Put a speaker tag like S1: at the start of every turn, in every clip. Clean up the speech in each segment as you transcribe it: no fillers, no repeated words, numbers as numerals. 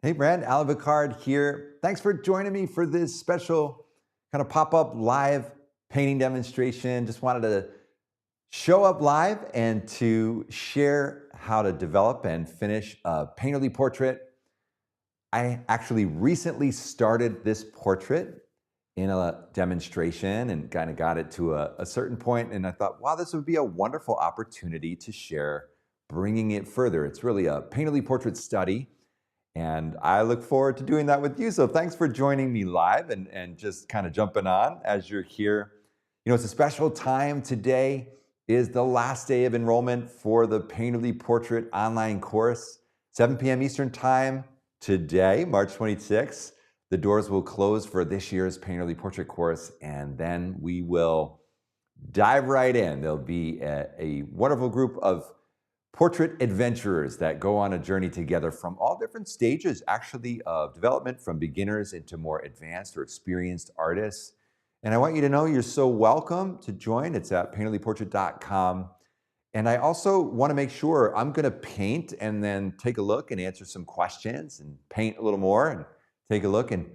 S1: Hey, Brad, Alain Picard here. Thanks for joining me for this special kind of pop-up live painting demonstration. Just wanted to show up live and to share how to develop and finish a painterly portrait. I actually recently started this portrait in a demonstration and kind of got it to a certain point, and I thought, wow, this would be a wonderful opportunity to share bringing it further. It's really a painterly portrait study, and I look forward to doing that with you. So thanks for joining me live and just kind of jumping on as you're here. You know, it's a special time. Today is the last day of enrollment for the Painterly Portrait online course, 7 p.m. Eastern Time today, March 26th. The doors will close for this year's Painterly Portrait course, and then we will dive right in. There'll be a wonderful group of portrait adventurers that go on a journey together from all different stages, actually, of development, from beginners into more advanced or experienced artists. And I want you to know you're so welcome to join. It's at painterlyportrait.com. And I also want to make sure I'm going to paint and then take a look and answer some questions and paint a little more and take a look. And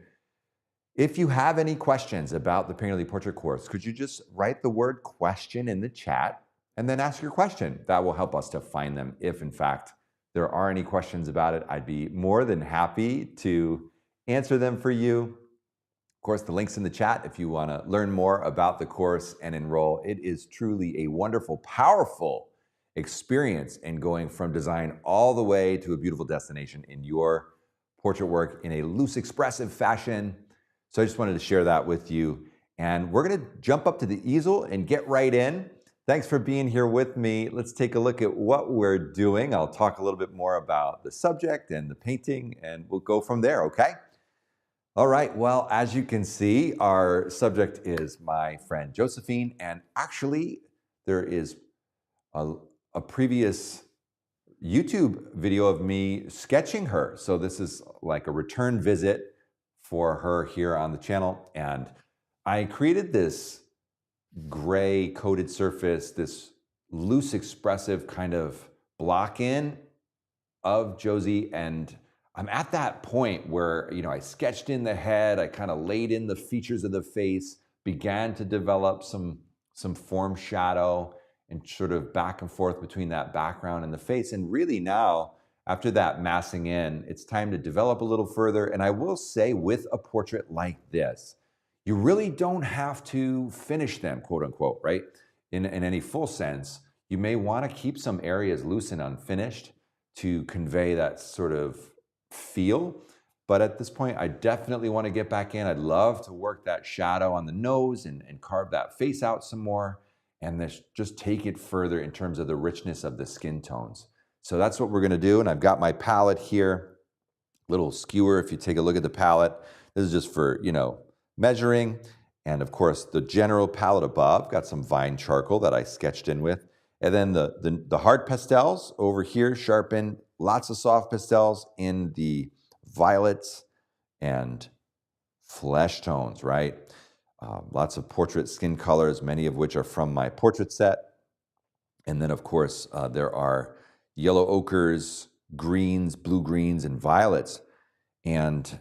S1: if you have any questions about the Painterly Portrait course, could you just write the word question in the chat and then ask your question? That will help us to find them. If in fact there are any questions about it, I'd be more than happy to answer them for you. Of course, the link's in the chat if you want to learn more about the course and enroll. It is truly a wonderful, powerful experience in going from design all the way to a beautiful destination in your portrait work in a loose, expressive fashion. So I just wanted to share that with you. And we're going to jump up to the easel and get right in. Thanks for being here with me. Let's take a look at what we're doing. I'll talk a little bit more about the subject and the painting, and we'll go from there, okay? All right, well, as you can see, our subject is my friend Josephine, and actually there is a previous YouTube video of me sketching her. So this is like a return visit for her here on the channel. And I created this gray coated surface, this loose expressive kind of block in of Josie. And I'm at that point where, you know, I sketched in the head, I kind of laid in the features of the face, began to develop some form shadow and sort of back and forth between that background and the face. And really now, after that massing in, it's time to develop a little further. And I will say, with a portrait like this, you really don't have to finish them, quote unquote, right? In any full sense. You may want to keep some areas loose and unfinished to convey that sort of feel. But at this point, I definitely want to get back in. I'd love to work that shadow on the nose and carve that face out some more, and just take it further in terms of the richness of the skin tones. So that's what we're going to do. And I've got my palette here, little skewer. If you take a look at the palette, this is just for, you know, measuring. And of course, the general palette above, got some vine charcoal that I sketched in with. And then the hard pastels over here, sharpened, lots of soft pastels in the violets and flesh tones, right? Lots of portrait skin colors, many of which are from my portrait set. And then, of course, there are yellow ochres, greens, blue greens, and violets, and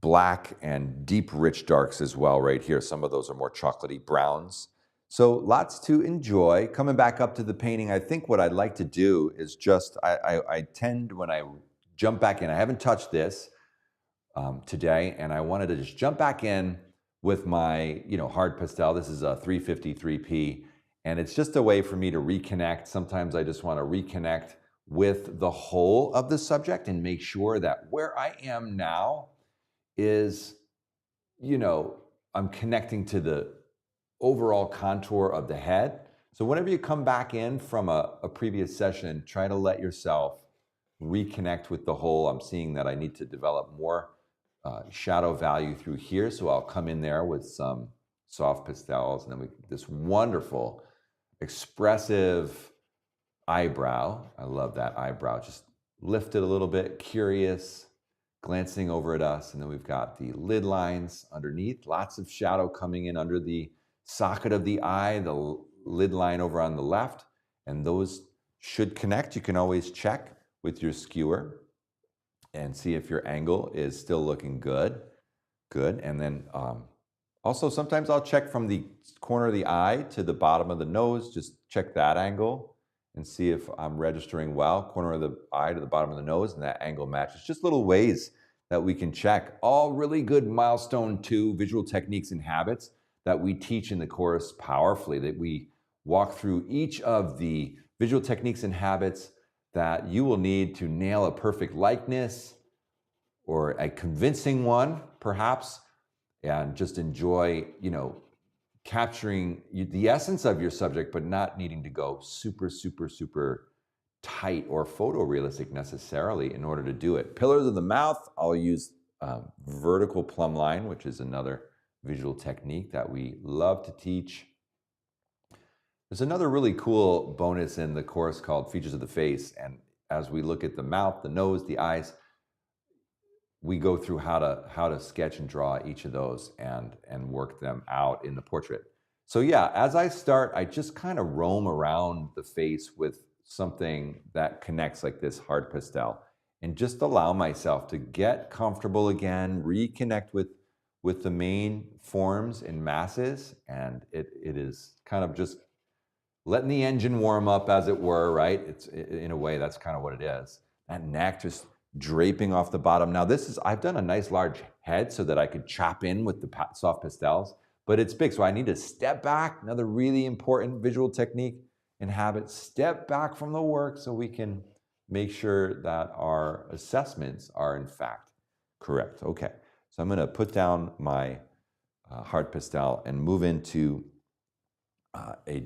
S1: black and deep, rich darks as well right here. Some of those are more chocolatey browns. So lots to enjoy. Coming back up to the painting, I think what I'd like to do is just, I tend, when I jump back in, I haven't touched this today, and I wanted to just jump back in with my, you know, hard pastel. This is a 353P, and it's just a way for me to reconnect. Sometimes I just want to reconnect with the whole of the subject and make sure that where I am now is, you know, I'm connecting to the overall contour of the head. So whenever you come back in from a previous session, try to let yourself reconnect with the whole. I'm seeing that I need to develop more shadow value through here. So I'll come in there with some soft pastels, and then this wonderful expressive eyebrow. I love that eyebrow. Just lift it a little bit, curious, glancing over at us. And then we've got the lid lines underneath, lots of shadow coming in under the socket of the eye, the lid line over on the left, and those should connect. You can always check with your skewer. and see if your angle is still looking good. Good. And then also sometimes I'll check from the corner of the eye to the bottom of the nose, just check that angle and see if I'm registering well. Corner of the eye to the bottom of the nose, and that angle matches. Just little ways that we can check. All really good milestone 2 visual techniques and habits that we teach in the course powerfully, that we walk through each of the visual techniques and habits that you will need to nail a perfect likeness or a convincing one, perhaps, and just enjoy, capturing the essence of your subject, but not needing to go super, super, super tight or photorealistic necessarily in order to do it. Pillars of the mouth, I'll use vertical plumb line, which is another visual technique that we love to teach. There's another really cool bonus in the course called Features of the Face. And as we look at the mouth, the nose, the eyes, we go through how to sketch and draw each of those and work them out in the portrait. So yeah, as I start, I just kind of roam around the face with something that connects like this hard pastel and just allow myself to get comfortable again, reconnect with the main forms and masses. And it is kind of just letting the engine warm up, as it were, right? It's in a way, that's kind of what it is. That neck just draping off the bottom. Now I've done a nice large head so that I could chop in with the soft pastels, but it's big. So I need to step back. Another really important visual technique and habit, step back from the work so we can make sure that our assessments are in fact correct. Okay, so I'm gonna put down my hard pastel and move into a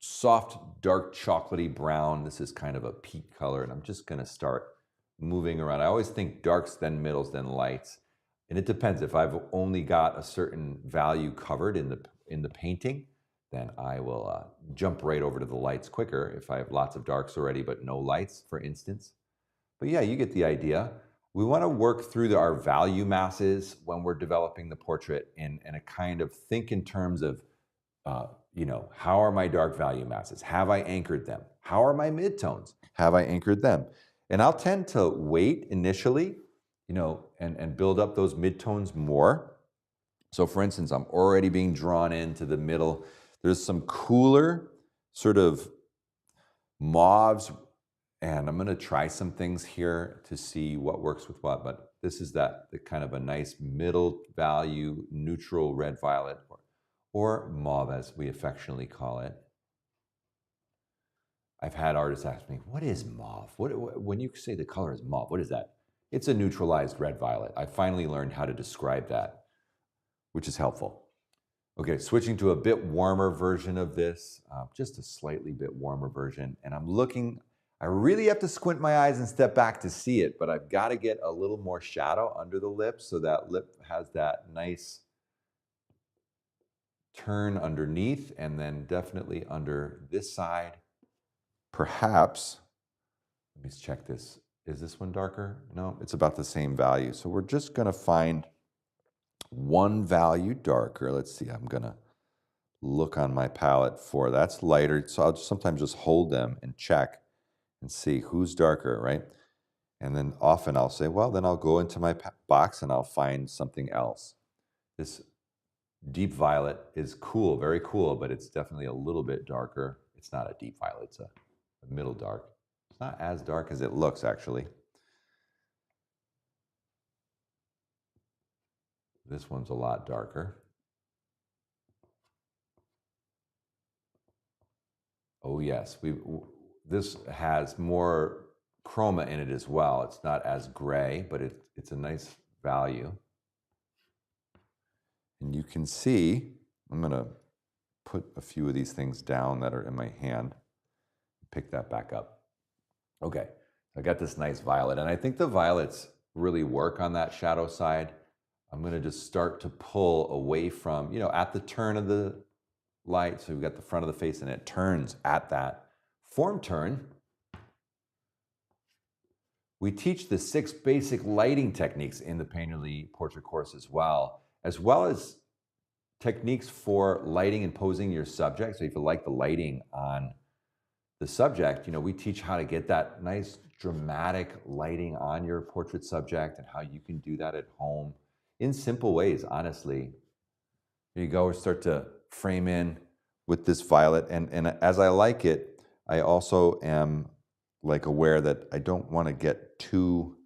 S1: soft, dark, chocolatey brown. This is kind of a peat color, and I'm just gonna start moving around. I always think darks, then middles, then lights. And it depends. If I've only got a certain value covered in the painting, then I will jump right over to the lights quicker if I have lots of darks already, but no lights, for instance. But yeah, you get the idea. We want to work through our value masses when we're developing the portrait and a kind of think in terms of, how are my dark value masses? Have I anchored them? How are my midtones? Have I anchored them? And I'll tend to wait initially, and build up those midtones more. So for instance, I'm already being drawn into the middle. There's some cooler sort of mauves, and I'm gonna try some things here to see what works with what, but this is the kind of a nice middle value, neutral red violet, or mauve as we affectionately call it. I've had artists ask me, what is mauve? When you say the color is mauve, what is that? It's a neutralized red violet. I finally learned how to describe that, which is helpful. Okay, switching to a bit warmer version of this, just a slightly bit warmer version. And I'm looking, I really have to squint my eyes and step back to see it, but I've got to get a little more shadow under the lip so that lip has that nice turn underneath, and then definitely under this side. Perhaps, let me check this. Is this one darker? No, it's about the same value. So we're just gonna find one value darker. Let's see, I'm gonna look on my palette for that's lighter. So I'll sometimes just hold them and check and see who's darker, right? And then often I'll say, well, then I'll go into my box and I'll find something else. This deep violet is cool, very cool, but it's definitely a little bit darker. It's not a deep violet, it's a middle dark. It's not as dark as it looks, actually. This one's a lot darker. Oh yes, this has more chroma in it as well. It's not as gray, but it's a nice value. And you can see, I'm gonna put a few of these things down that are in my hand, pick that back up. Okay, I got this nice violet, and I think the violets really work on that shadow side. I'm gonna just start to pull away from, at the turn of the light, so we've got the front of the face and it turns at that form turn. We teach the 6 basic lighting techniques in the Painterly Portrait course as well as techniques for lighting and posing your subject. So if you like the lighting on the subject, we teach how to get that nice dramatic lighting on your portrait subject and how you can do that at home in simple ways, honestly. Here you go, we start to frame in with this violet. And as I like it, I also am aware that I don't want to get too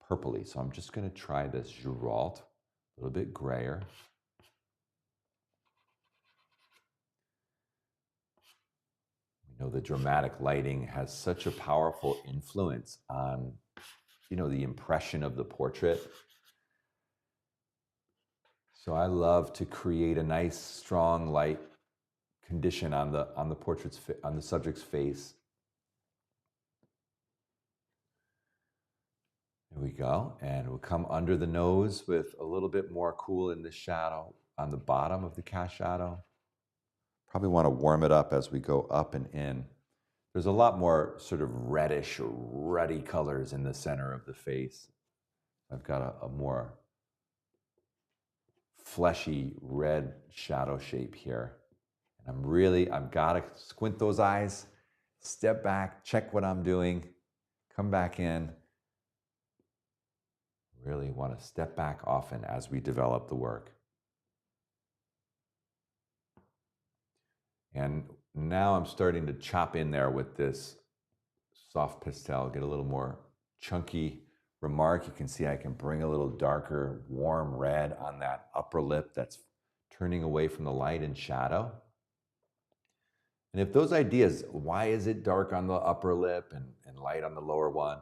S1: purpley. So I'm just going to try this Girault, a little bit grayer. The dramatic lighting has such a powerful influence on, the impression of the portrait. So I love to create a nice, strong light condition on the subject's face. There we go, and we'll come under the nose with a little bit more cool in the shadow on the bottom of the cast shadow. Probably want to warm it up as we go up and in. There's a lot more sort of reddish or ruddy colors in the center of the face. I've got a more fleshy red shadow shape here. And I've got to squint those eyes, step back, check what I'm doing, come back in. Really want to step back often as we develop the work. And now I'm starting to chop in there with this soft pastel, get a little more chunky remark. You can see I can bring a little darker, warm red on that upper lip that's turning away from the light and shadow. And if those ideas, why is it dark on the upper lip and light on the lower one?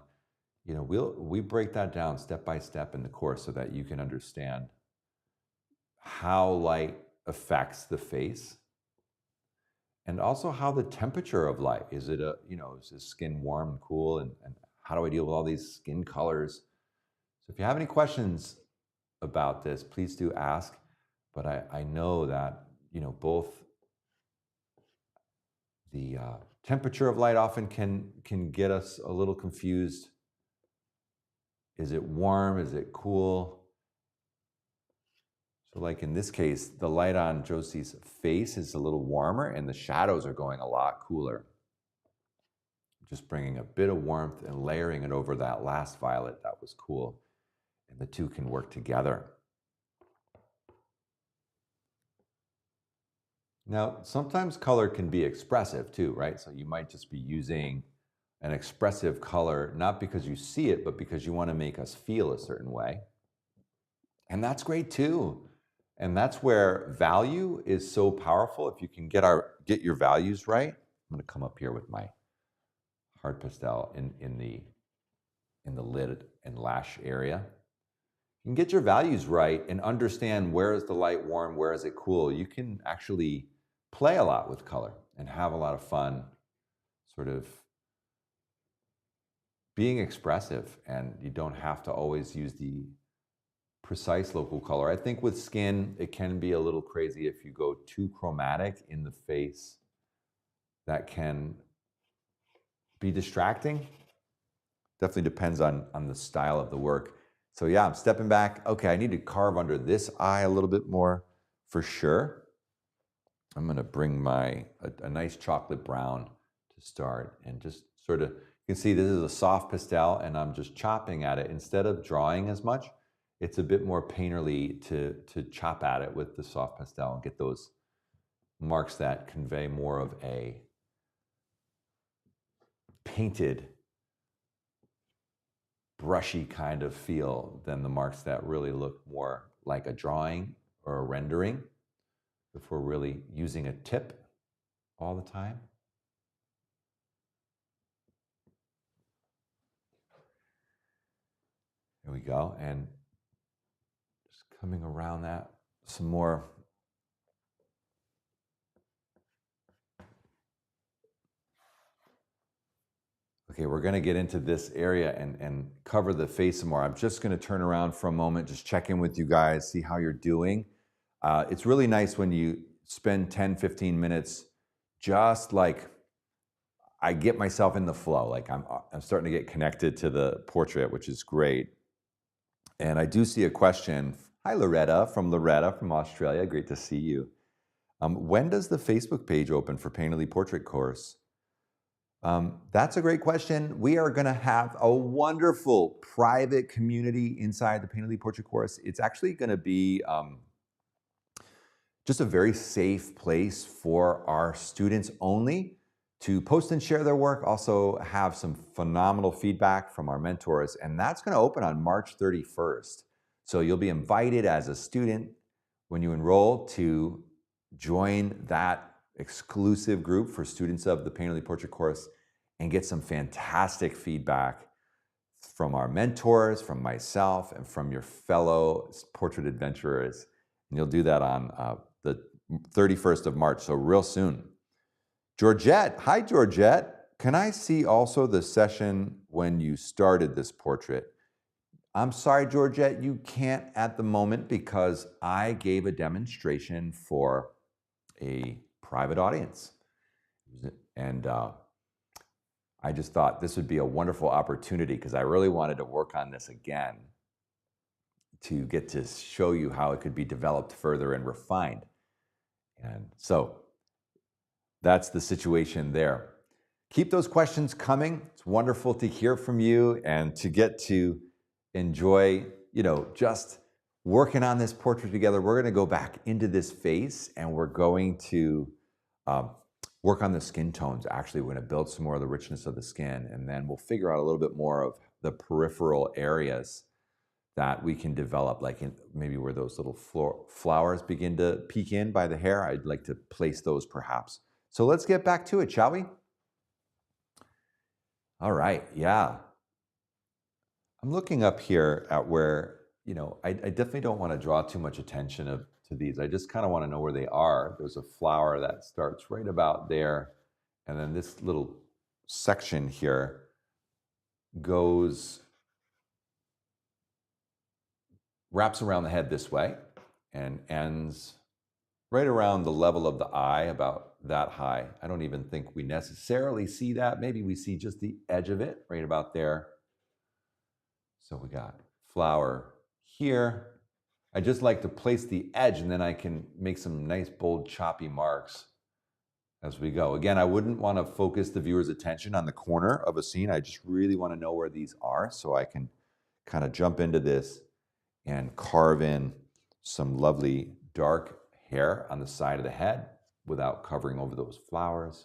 S1: We break that down step by step in the course so that you can understand how light affects the face. And also how the temperature of light, is the skin warm and cool? And how do I deal with all these skin colors? So if you have any questions about this, please do ask. But I know that, both the temperature of light often can get us a little confused. Is it warm? Is it cool? So like in this case, the light on Josie's face is a little warmer and the shadows are going a lot cooler. Just bringing a bit of warmth and layering it over that last violet. That was cool. And the two can work together. Now, sometimes color can be expressive too, right? So you might just be using an expressive color, not because you see it, but because you want to make us feel a certain way. And that's great too. And that's where value is so powerful. If you can get your values right. I'm going to come up here with my hard pastel in the lid and lash area. You can get your values right and understand where is the light warm, where is it cool. You can actually play a lot with color and have a lot of fun sort of being expressive, and you don't have to always use the precise local color. I think with skin, it can be a little crazy if you go too chromatic in the face. That can be distracting. Definitely depends on the style of the work. So yeah, I'm stepping back. Okay, I need to carve under this eye a little bit more for sure. I'm gonna bring a nice chocolate brown to start, and just sort of, you can see this is a soft pastel and I'm just chopping at it. Instead of drawing as much, it's a bit more painterly to chop at it with the soft pastel and get those marks that convey more of a painted, brushy kind of feel than the marks that really look more like a drawing or a rendering, if we're really using a tip all the time. There we go. And just coming around that some more. Okay, we're going to get into this area and cover the face some more. I'm just going to turn around for a moment, just check in with you guys, see how you're doing. It's really nice when you spend 10, 15 minutes just like I get myself in the flow. Like I'm starting to get connected to the portrait, which is great. And I do see a question. Hi, Loretta from Australia. Great to see you. When does the Facebook page open for Painterly Portrait course? That's a great question. We are going to have a wonderful private community inside the Painterly Portrait course. It's actually going to be just a very safe place for our students only to post and share their work, also have some phenomenal feedback from our mentors, and that's going to open on March 31st. So you'll be invited as a student when you enroll to join that exclusive group for students of the Painterly Portrait course and get some fantastic feedback from our mentors, from myself, and from your fellow portrait adventurers. And you'll do that on the 31st of March, so real soon. Georgette, hi Georgette. Can I see also the session when you started this portrait? I'm sorry, Georgette, you can't at the moment because I gave a demonstration for a private audience. And I just thought this would be a wonderful opportunity because I really wanted to work on this again to get to show you how it could be developed further and refined. And so that's the situation there. Keep those questions coming. It's wonderful to hear from you and to get to enjoy, just working on this portrait together. We're going to go back into this face and we're going to work on the skin tones. Actually, we're going to build some more of the richness of the skin, and then we'll figure out a little bit more of the peripheral areas that we can develop, like maybe where those little flowers begin to peek in by the hair. I'd like to place those perhaps. So let's get back to it, shall we? All right, yeah. I'm looking up here at where, I definitely don't want to draw too much attention to these. I just kind of want to know where they are. There's a flower that starts right about there. And then this little section here wraps around the head this way and ends right around the level of the eye, about that high. I don't even think we necessarily see that. Maybe we see just the edge of it right about there. So we got flower here. I just like to place the edge and then I can make some nice bold choppy marks as we go. Again, I wouldn't want to focus the viewer's attention on the corner of a scene. I just really want to know where these are so I can kind of jump into this and carve in some lovely dark hair on the side of the head without covering over those flowers.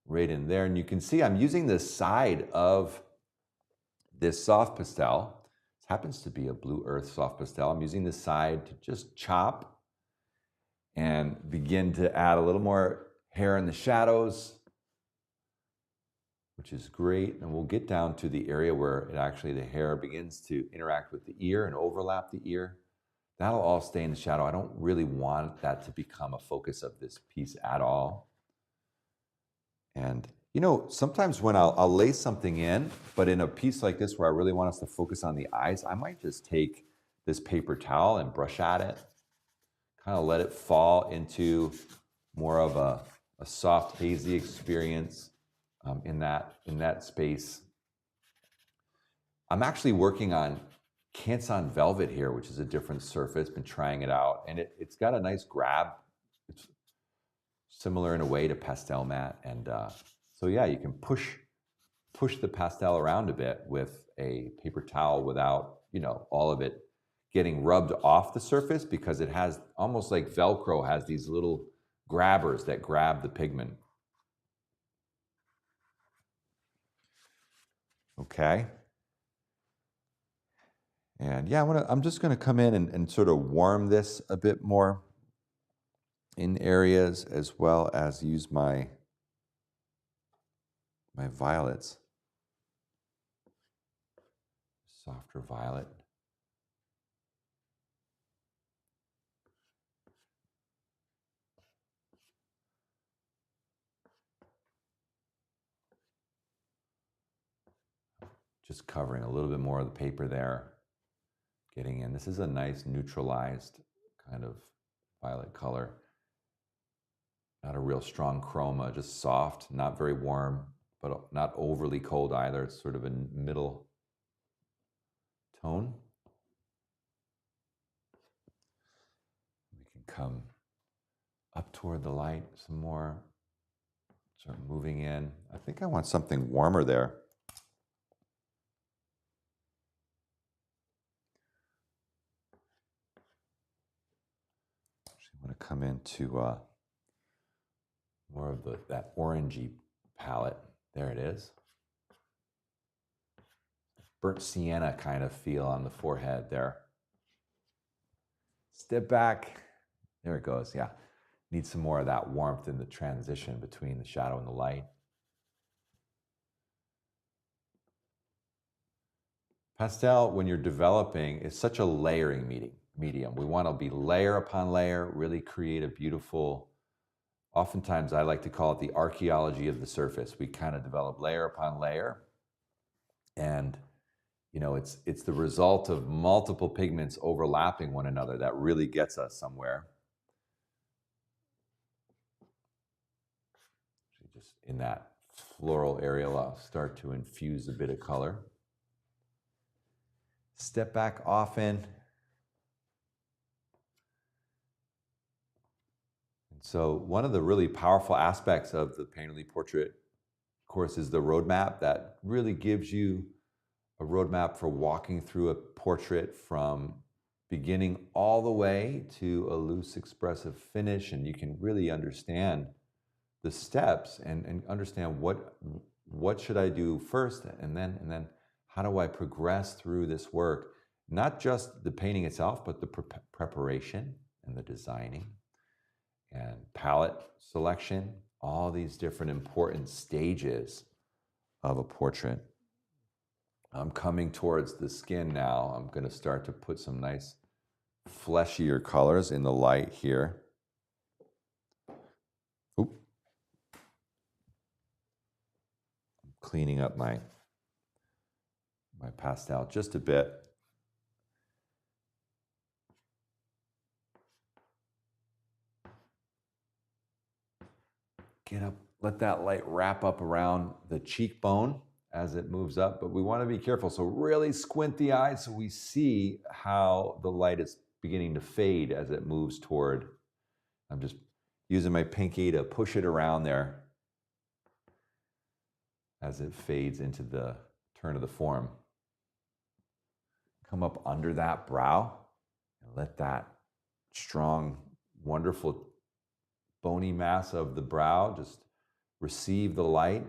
S1: Right in there. And you can see I'm using the side of this soft pastel. This happens to be a Blue Earth soft pastel. I'm using this side to just chop and begin to add a little more hair in the shadows, which is great. And we'll get down to the area where the hair begins to interact with the ear and overlap the ear. That'll all stay in the shadow. I don't really want that to become a focus of this piece at all. And sometimes when I'll lay something in, but in a piece like this where I really want us to focus on the eyes, I might just take this paper towel and brush at it, kind of let it fall into more of a soft, hazy experience in that space. I'm actually working on Canson Velvet here, which is a different surface, been trying it out, and it's got a nice grab. It's similar in a way to Pastel Matte, and so yeah, you can push the pastel around a bit with a paper towel without, all of it getting rubbed off the surface, because it has, almost like Velcro, has these little grabbers that grab the pigment. Okay. And yeah, I'm just gonna come in and sort of warm this a bit more in areas, as well as use my violets. Softer violet. Just covering a little bit more of the paper there. Getting in. This is a nice neutralized kind of violet color. Not a real strong chroma, just soft, not very warm, but not overly cold either. It's sort of a middle tone. We can come up toward the light some more. Start moving in. I think I want something warmer there. Actually, I want to come into more of that orangey palette. There it is. Burnt sienna kind of feel on the forehead there. Step back. There it goes, yeah. Need some more of that warmth in the transition between the shadow and the light. Pastel, when you're developing, is such a layering medium. We want to be layer upon layer, really create a beautiful, oftentimes I like to call it the archaeology of the surface. We kind of develop layer upon layer. And you know, it's the result of multiple pigments overlapping one another that really gets us somewhere. Just in that floral area, I'll start to infuse a bit of color. Step back often. And so one of the really powerful aspects of the Painterly Portrait course is the roadmap that really gives you a roadmap for walking through a portrait from beginning all the way to a loose expressive finish, and you can really understand the steps and understand what should I do first, and then how do I progress through this work? Not just the painting itself, but the preparation and the designing and palette selection, all these different important stages of a portrait. I'm coming towards the skin now. I'm going to start to put some nice fleshier colors in the light here. Oop. I'm cleaning up my pastel just a bit. Get up, let that light wrap up around the cheekbone as it moves up, but we want to be careful. So really squint the eyes so we see how the light is beginning to fade as it moves toward. I'm just using my pinky to push it around there as it fades into the turn of the form. Come up under that brow and let that strong, wonderful bony mass of the brow just receive the light.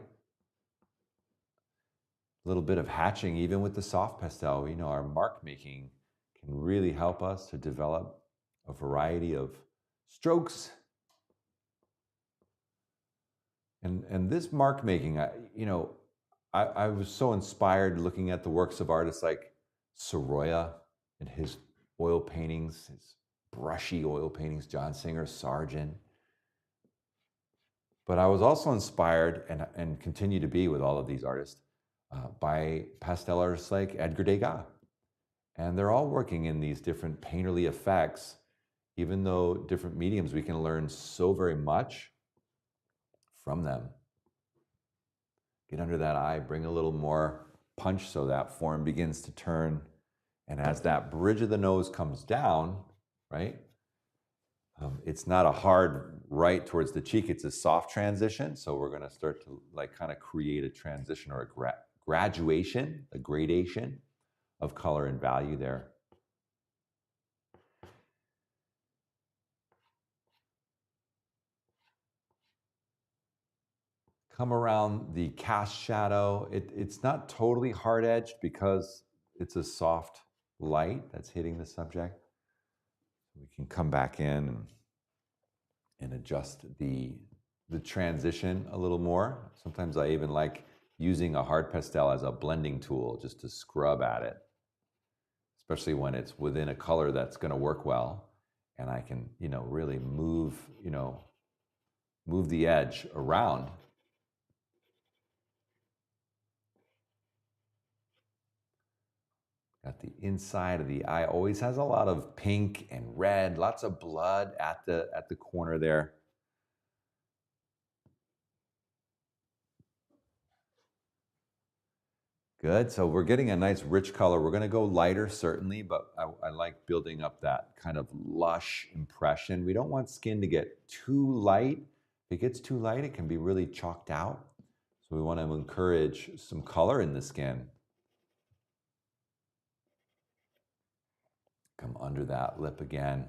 S1: A little bit of hatching, even with the soft pastel, you know, our mark making can really help us to develop a variety of strokes. And this mark making, I was so inspired looking at the works of artists like Sorolla and his oil paintings, his brushy oil paintings, John Singer Sargent. But I was also inspired and continue to be with all of these artists by pastel artists like Edgar Degas. And they're all working in these different painterly effects. Even though different mediums, we can learn so very much from them. Get under that eye, bring a little more punch so that form begins to turn. And as that bridge of the nose comes down, right? It's not a hard right towards the cheek, it's a soft transition. So we're gonna start to like kind of create a transition or a graduation, a gradation of color and value there. Come around the cast shadow. It's not totally hard edged because it's a soft light that's hitting the subject. We can come back in and adjust the transition a little more. Sometimes I even like using a hard pastel as a blending tool just to scrub at it, especially when it's within a color that's going to work well, and I can, really move the edge around. Got the inside of the eye always has a lot of pink and red, lots of blood at the corner there. Good, so we're getting a nice rich color. We're gonna go lighter certainly, but I like building up that kind of lush impression. We don't want skin to get too light If it gets too light, it can be really chalked out. So we want to encourage some color in the skin. Come under that lip again.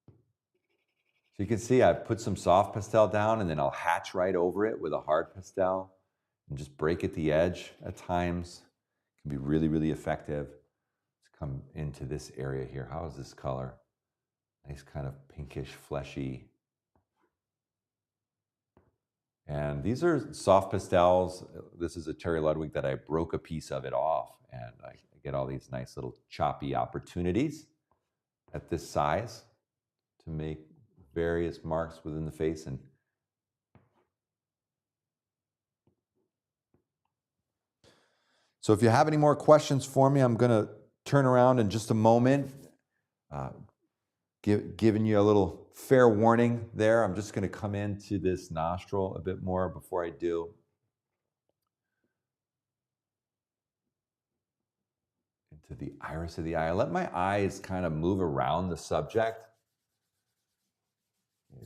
S1: So you can see I've put some soft pastel down, and then I'll hatch right over it with a hard pastel and just break at the edge at times. It can be really, really effective. Let's come into this area here. How is this color? Nice kind of pinkish, fleshy. And these are soft pastels. This is a Terry Ludwig that I broke a piece of it off, and I get all these nice little choppy opportunities at this size to make various marks within the face. And so if you have any more questions for me, I'm going to turn around in just a moment, giving you a little fair warning there. I'm just going to come into this nostril a bit more before I do. Into the iris of the eye. I let my eyes kind of move around the subject.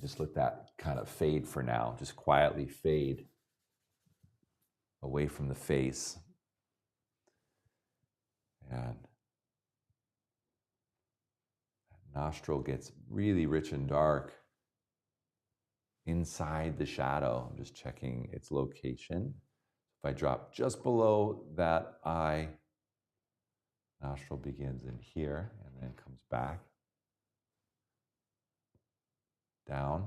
S1: Just let that kind of fade for now. Just quietly fade away from the face. And that nostril gets really rich and dark inside the shadow. I'm just checking its location. If I drop just below that eye, nostril begins in here and then comes back down.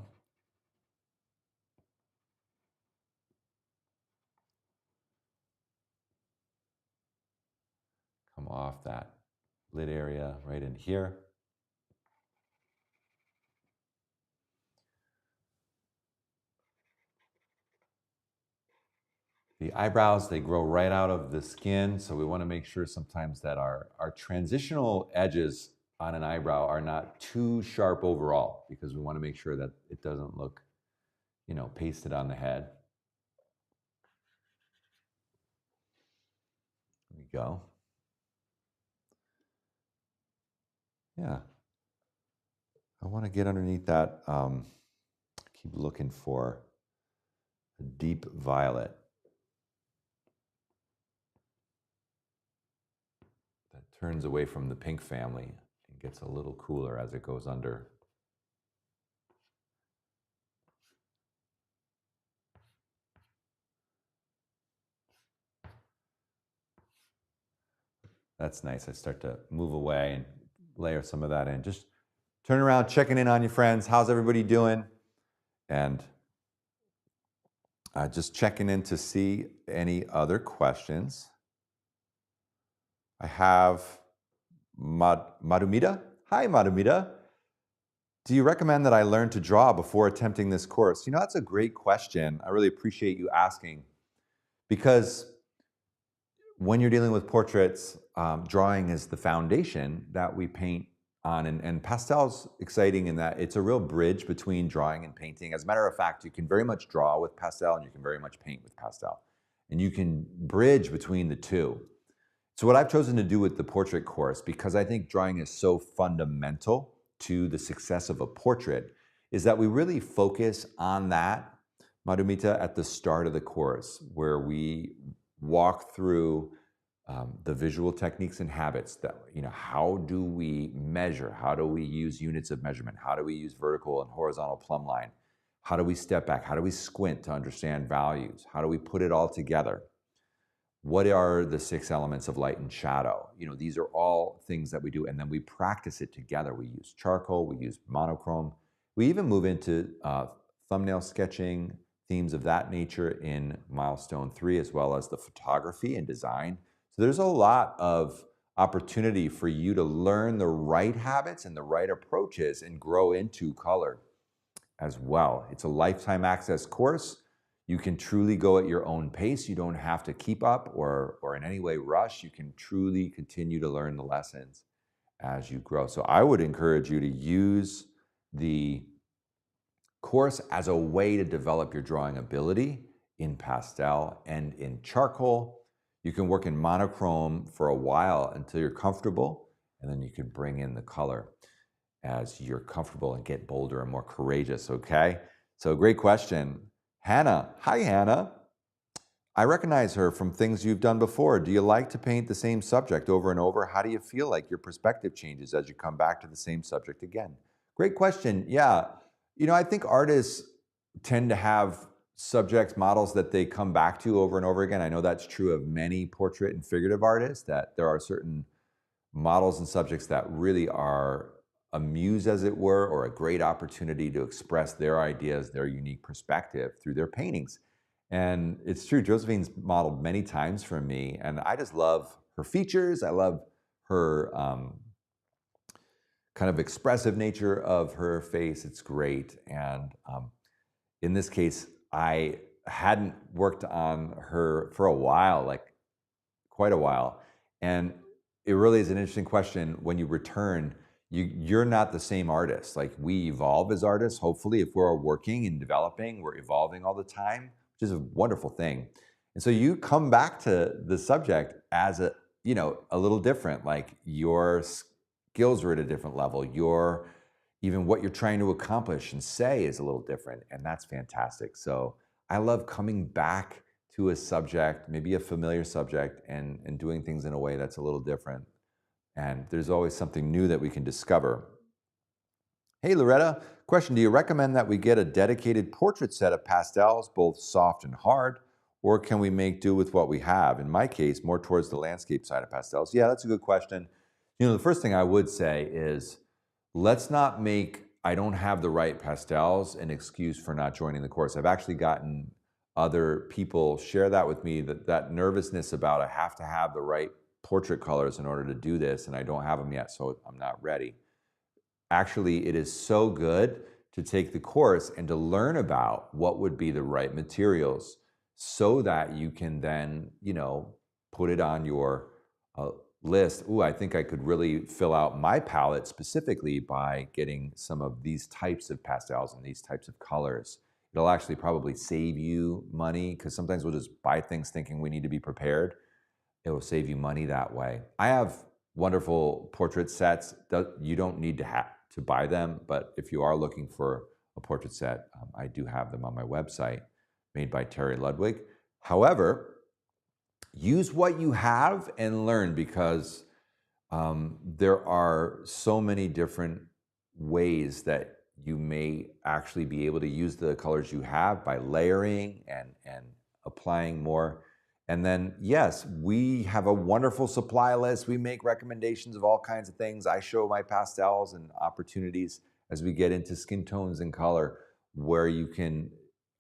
S1: Come off that lid area right in here. The eyebrows, they grow right out of the skin, so we want to make sure sometimes that our transitional edges on an eyebrow are not too sharp overall, because we want to make sure that it doesn't look, pasted on the head. There we go. Yeah. I want to get underneath that, keep looking for a deep violet. That turns away from the pink family and gets a little cooler as it goes under. That's nice. I start to move away and layer some of that in. Just turn around, checking in on your friends. How's everybody doing? And just checking in to see any other questions. I have Madhumita. Hi, Madhumita. Do you recommend that I learn to draw before attempting this course? That's a great question. I really appreciate you asking, because when you're dealing with portraits, drawing is the foundation that we paint on. And pastel's exciting in that it's a real bridge between drawing and painting. As a matter of fact, you can very much draw with pastel and you can very much paint with pastel. And you can bridge between the two. So what I've chosen to do with the portrait course, because I think drawing is so fundamental to the success of a portrait, is that we really focus on that, Madhumita, at the start of the course, where we walk through the visual techniques and habits that, how do we measure? How do we use units of measurement? How do we use vertical and horizontal plumb line? How do we step back? How do we squint to understand values? How do we put it all together? What are the 6 elements of light and shadow? These are all things that we do, and then we practice it together. We use charcoal, we use monochrome. We even move into thumbnail sketching, themes of that nature in milestone 3, as well as the photography and design. So there's a lot of opportunity for you to learn the right habits and the right approaches and grow into color as well. It's a lifetime access course. You can truly go at your own pace. You don't have to keep up or in any way rush. You can truly continue to learn the lessons as you grow. So I would encourage you to use the course as a way to develop your drawing ability in pastel and in charcoal. You can work in monochrome for a while until you're comfortable, and then you can bring in the color as you're comfortable and get bolder and more courageous, okay? So great question. Hannah. Hi, Hannah. I recognize her from things you've done before. Do you like to paint the same subject over and over? How do you feel like your perspective changes as you come back to the same subject again? Great question. Yeah. I think artists tend to have subjects, models that they come back to over and over again. I know that's true of many portrait and figurative artists, that there are certain models and subjects that really are a muse, as it were, or a great opportunity to express their ideas, their unique perspective through their paintings. And it's true, Josephine's modeled many times for me, and I just love her features. I love her kind of expressive nature of her face. It's great. And in this case, I hadn't worked on her for a while, like quite a while. And it really is an interesting question. When you return, you're not the same artist. Like, we evolve as artists. Hopefully, if we're working and developing, we're evolving all the time, which is a wonderful thing. And so you come back to the subject as a little different. Like, your skills are at a different level. Even what you're trying to accomplish and say is a little different, and that's fantastic. So I love coming back to a subject, maybe a familiar subject, and doing things in a way that's a little different. And there's always something new that we can discover. Hey, Loretta, question. Do you recommend that we get a dedicated portrait set of pastels, both soft and hard, or can we make do with what we have? In my case, more towards the landscape side of pastels. Yeah, that's a good question. The first thing I would say is, let's not make I don't have the right pastels an excuse for not joining the course. I've actually gotten other people share that with me, that nervousness about I have to have the right portrait colors in order to do this, and I don't have them yet, so I'm not ready. Actually, it is so good to take the course and to learn about what would be the right materials so that you can then, put it on your list. Ooh, I think I could really fill out my palette specifically by getting some of these types of pastels and these types of colors. It'll actually probably save you money, because sometimes we'll just buy things thinking we need to be prepared. It will save you money that way. I have wonderful portrait sets. You don't need to buy them, but if you are looking for a portrait set, I do have them on my website, made by Terry Ludwig. However, use what you have and learn, because there are so many different ways that you may actually be able to use the colors you have by layering and applying more. And then, yes, we have a wonderful supply list. We make recommendations of all kinds of things. I show my pastels and opportunities as we get into skin tones and color, where you can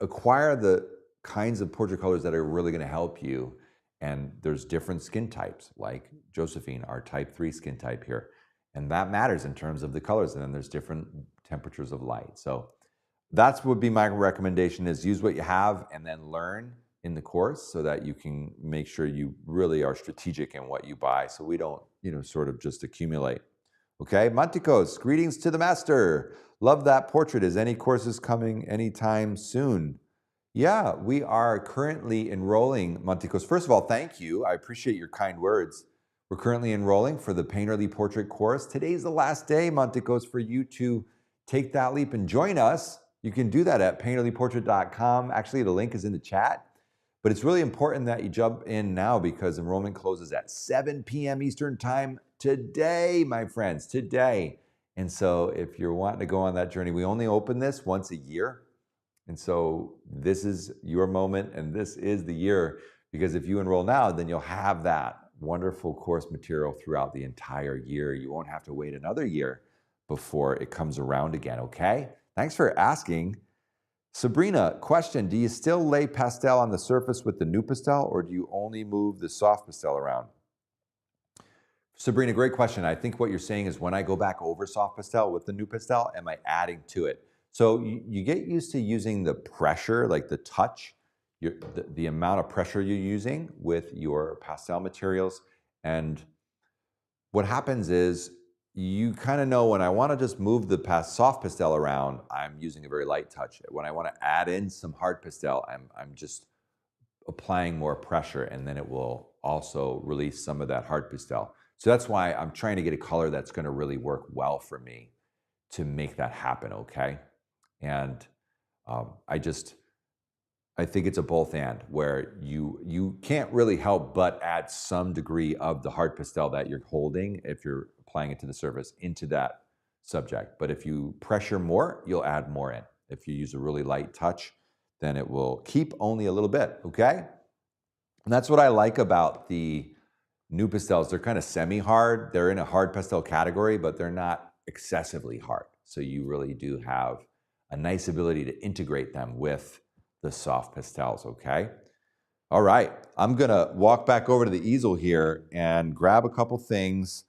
S1: acquire the kinds of portrait colors that are really going to help you. And there's different skin types, like Josephine, our type 3 skin type here. And that matters in terms of the colors. And then there's different temperatures of light. So that's would be my recommendation, is use what you have and then learn in the course so that you can make sure you really are strategic in what you buy, so we don't, sort of just accumulate. Okay, Monticos, greetings to the master. Love that portrait. Is any courses coming anytime soon? Yeah, we are currently enrolling, Monticos. First of all, thank you. I appreciate your kind words. We're currently enrolling for the Painterly Portrait course. Today's the last day, Monticos, for you to take that leap and join us. You can do that at painterlyportrait.com. Actually, the link is in the chat. But it's really important that you jump in now, because enrollment closes at 7 p.m. Eastern time today, my friends, today. And so if you're wanting to go on that journey, we only open this once a year. And so this is your moment, and this is the year, because if you enroll now, then you'll have that wonderful course material throughout the entire year. You won't have to wait another year before it comes around again, okay? Thanks for asking. Sabrina, question, do you still lay pastel on the surface with the new pastel, or do you only move the soft pastel around? Sabrina, great question. I think what you're saying is, when I go back over soft pastel with the new pastel, am I adding to it? So you get used to using the pressure, like the touch, the amount of pressure you're using with your pastel materials. And what happens is, you kind of know, when I want to just move the soft pastel around, I'm using a very light touch. When I want to add in some hard pastel, I'm just applying more pressure, and then it will also release some of that hard pastel. So that's why I'm trying to get a color that's going to really work well for me to make that happen, okay? And I think it's a both and, where you can't really help but add some degree of the hard pastel that you're holding if you're applying it to the surface into that subject. But if you pressure more, you'll add more in. If you use a really light touch, then it will keep only a little bit, okay? And that's what I like about the new pastels. They're kind of semi-hard. They're in a hard pastel category, but they're not excessively hard. So you really do have a nice ability to integrate them with the soft pastels, okay? All right, I'm gonna walk back over to the easel here and grab a couple things.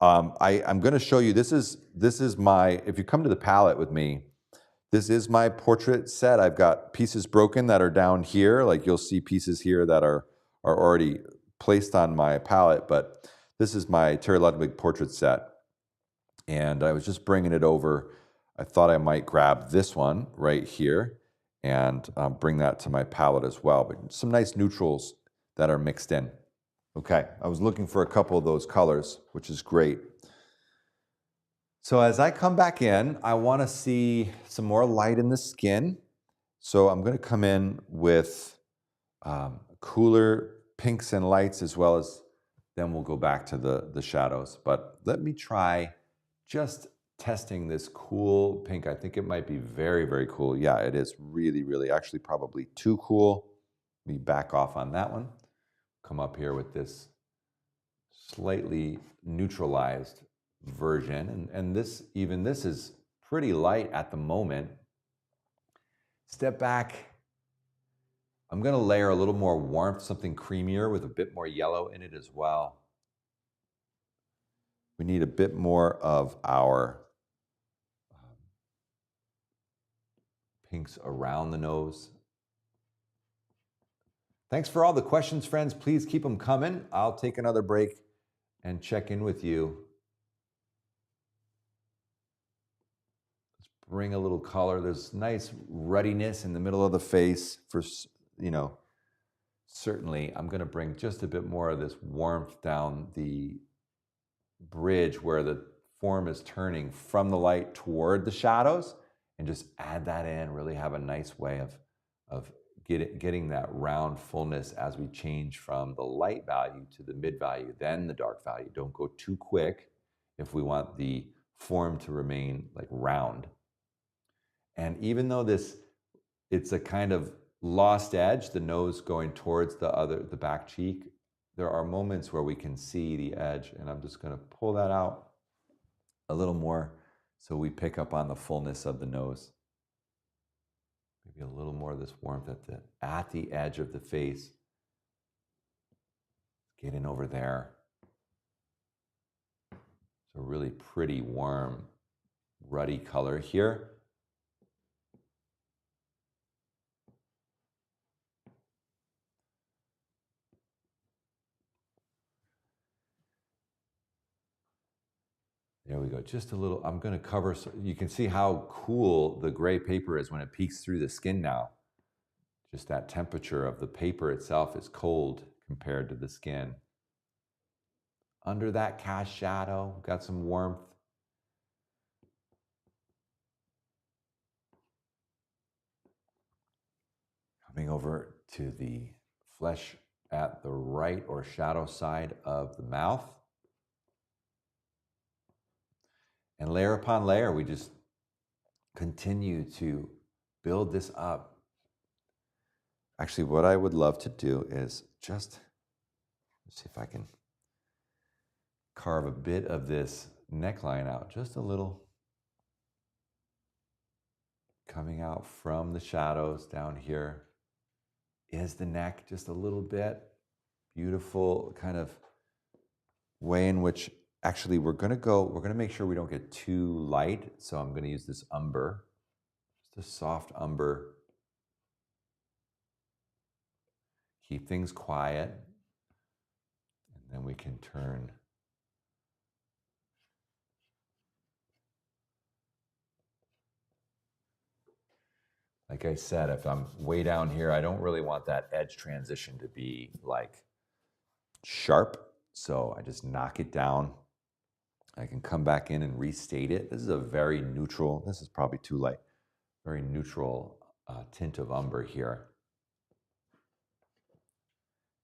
S1: I'm gonna show you, this is my, if you come to the palette with me, this is my portrait set. I've got pieces broken that are down here. Like you'll see pieces here that are already placed on my palette, but this is my Terry Ludwig portrait set. And I was just bringing it over. I thought I might grab this one right here and bring that to my palette as well. But some nice neutrals that are mixed in. Okay, I was looking for a couple of those colors, which is great. So as I come back in, I want to see some more light in the skin. So I'm going to come in with cooler pinks and lights, as well as then we'll go back to the shadows. But let me try just testing this cool pink. I think it might be very, very cool. Yeah, it is really, really, actually probably too cool. Let me back off on that one. Come up here with this slightly neutralized version. And this, even this is pretty light at the moment. Step back. I'm going to layer a little more warmth, something creamier with a bit more yellow in it as well. We need a bit more of our pinks around the nose. Thanks for all the questions, friends. Please keep them coming. I'll take another break and check in with you. Let's bring a little color. There's nice ruddiness in the middle of the face for, you know, certainly I'm going to bring just a bit more of this warmth down the bridge where the form is turning from the light toward the shadows, and just add that in. Really have a nice way of getting that round fullness as we change from the light value to the mid value, then the dark value. Don't go too quick if we want the form to remain like round. And even though it's a kind of lost edge, the nose going towards the back cheek, there are moments where we can see the edge, and I'm just going to pull that out a little more so we pick up on the fullness of the nose. Maybe a little more of this warmth at the edge of the face. Get in over there. It's a really pretty, warm, ruddy color here. There we go, just a little. I'm going to cover, so you can see how cool the gray paper is when it peeks through the skin now. Just that temperature of the paper itself is cold compared to the skin. Under that cast shadow, got some warmth. Coming over to the flesh at the right or shadow side of the mouth. And layer upon layer, we just continue to build this up. Actually, what I would love to do is just, let's see if I can carve a bit of this neckline out, just a little, coming out from the shadows down here is the neck, just a little bit. Beautiful kind of way in which, actually, we're going to make sure we don't get too light. So I'm going to use this umber, just a soft umber. Keep things quiet. And then we can turn. Like I said, if I'm way down here, I don't really want that edge transition to be like sharp. So I just knock it down. I can come back in and restate it. This is a very neutral, this is probably too light, very neutral tint of umber here.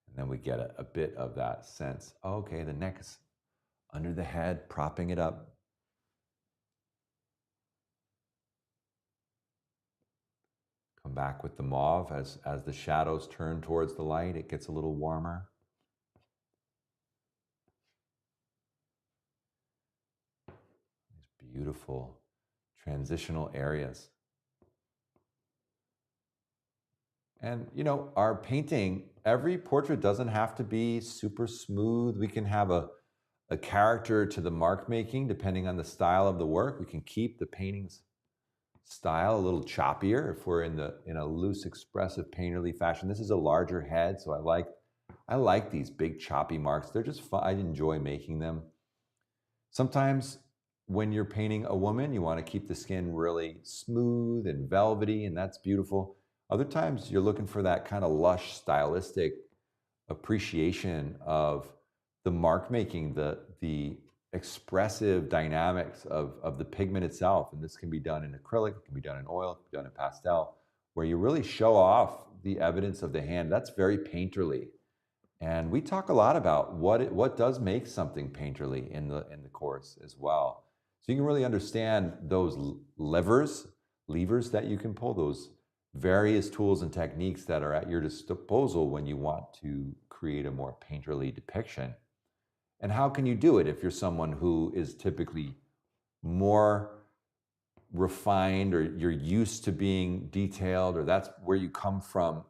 S1: And then we get a bit of that sense. Okay, the neck is under the head, propping it up. Come back with the mauve as the shadows turn towards the light, it gets a little warmer. These beautiful transitional areas. And you know, our painting, every portrait doesn't have to be super smooth. We can have a character to the mark making depending on the style of the work. We can keep the painting's style a little choppier if we're in a loose, expressive, painterly fashion. This is a larger head, so I like these big choppy marks. They're just fun. I enjoy making them. Sometimes when you're painting a woman, you want to keep the skin really smooth and velvety, and that's beautiful. Other times you're looking for that kind of lush, stylistic appreciation of the mark making, the expressive dynamics of the pigment itself. And this can be done in acrylic, it can be done in oil, it can be done in pastel, where you really show off the evidence of the hand. That's very painterly. And we talk a lot about what does make something painterly in the course as well. So you can really understand those levers that you can pull, those various tools and techniques that are at your disposal when you want to create a more painterly depiction. And how can you do it if you're someone who is typically more refined, or you're used to being detailed, or that's where you come from?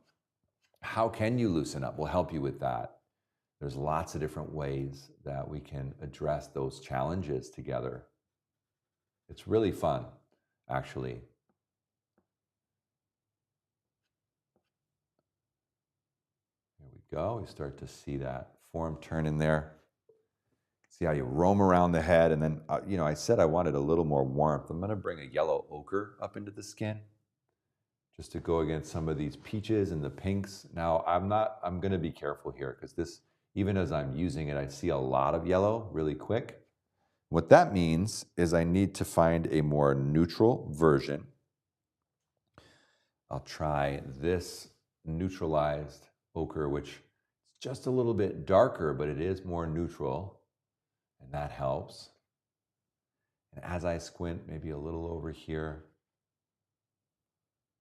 S1: How can you loosen up? We'll help you with that. There's lots of different ways that we can address those challenges together. It's really fun, actually. Here we go. We start to see that form turn in there. See how you roam around the head, and then, you know, I said I wanted a little more warmth. I'm going to bring a yellow ochre up into the skin just to go against some of these peaches and the pinks. Now, I'm going to be careful here because this, even as I'm using it, I see a lot of yellow really quick. What that means is I need to find a more neutral version. I'll try this neutralized ochre, which is just a little bit darker, but it is more neutral, and that helps. And as I squint, maybe a little over here,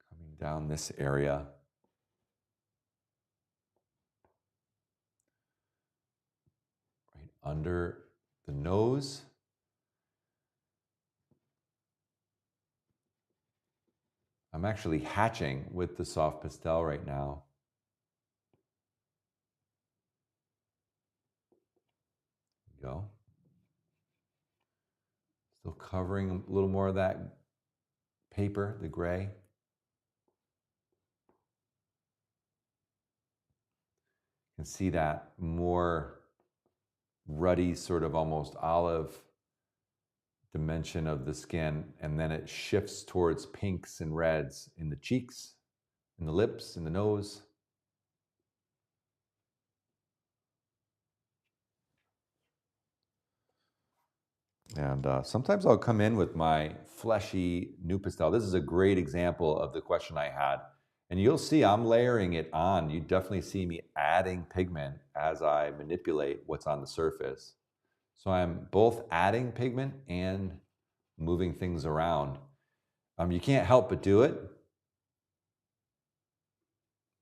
S1: coming down this area. Right under the nose. I'm actually hatching with the soft pastel right now. There we go. Still covering a little more of that paper, the gray. You can see that more ruddy, sort of almost olive dimension of the skin, and then it shifts towards pinks and reds in the cheeks, in the lips, in the nose. And sometimes I'll come in with my fleshy new pastel. This is a great example of the question I had. And you'll see I'm layering it on. You definitely see me adding pigment as I manipulate what's on the surface. So I'm both adding pigment and moving things around. You can't help but do it.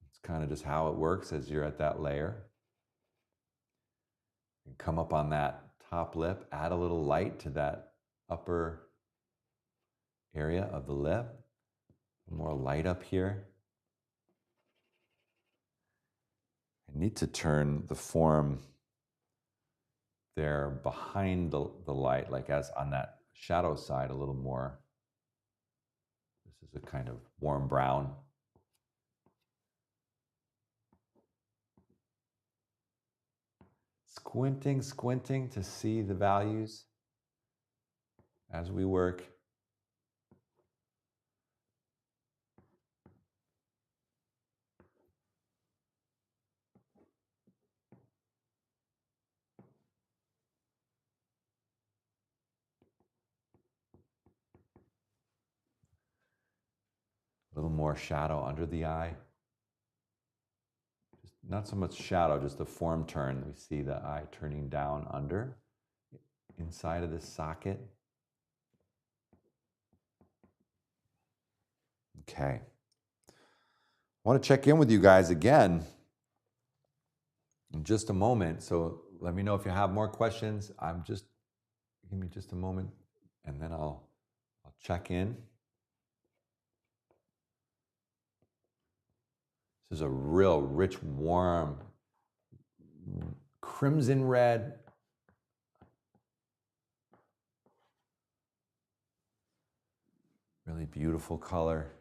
S1: It's kind of just how it works as you're at that layer. And come up on that top lip, add a little light to that upper area of the lip. More light up here. I need to turn the form there behind the light, like as on that shadow side a little more. This is a kind of warm brown. Squinting to see the values as we work. A little more shadow under the eye. Not so much shadow, just a form turn. We see the eye turning down under, inside of this socket. Okay. I want to check in with you guys again in just a moment. So let me know if you have more questions. Give me just a moment, and then I'll check in. This is a real rich, warm, crimson red. Really beautiful color.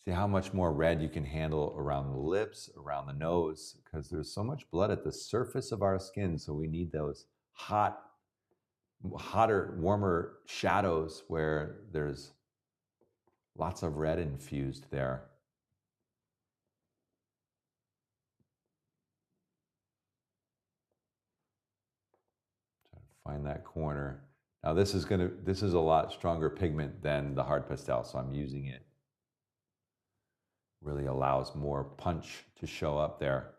S1: See how much more red you can handle around the lips, around the nose, because there's so much blood at the surface of our skin. So we need those hotter, warmer shadows where there's lots of red infused there. Try to find that corner. Now this is a lot stronger pigment than the hard pastel, so I'm using it. Really allows more punch to show up there.